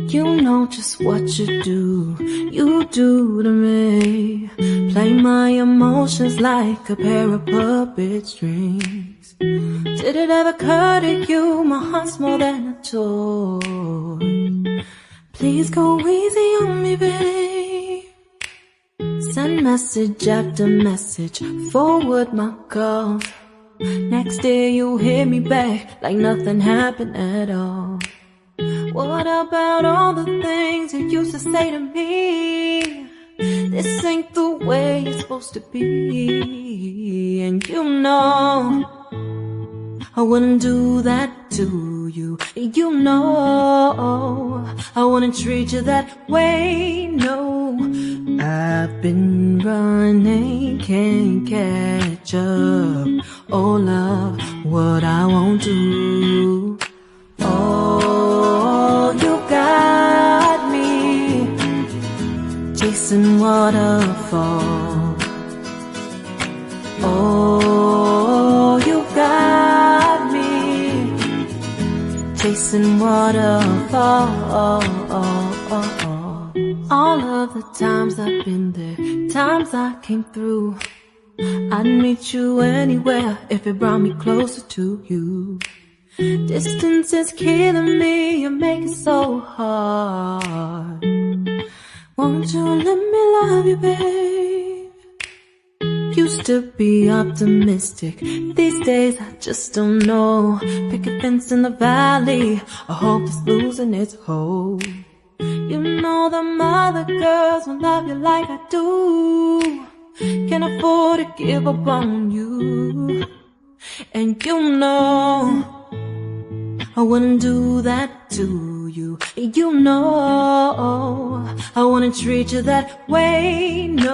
You know just what you do to me. Play my emotions like a pair of puppet strings. Did it ever occur to you my heart's more than a toy? Please go easy on me, babe. Send message after message, forward my calls. Next day you hit me back like nothing happened at all. What about all the things you used to say to me? This ain't the way it's supposed to be. And you know I wouldn't do that to you. You know I wouldn't treat you that way, no. I've been running, can't catch up. Oh love, what I won't do. Oh, you got me chasing waterfalls. Oh, you got me chasing waterfalls. All of the times I've been there, times I came through, I'd meet you anywhere if it brought me closer to you. Distance is killing me, you make it so hard. Won't you let me love you, babe? Used to be optimistic, these days I just don't know. Pick a fence in the valley, I hope it's losing its hold. You know them other girls won't love you like I do. Can't afford to give up on you. And you know I wouldn't do that to you. You know I wouldn't treat you that way, no.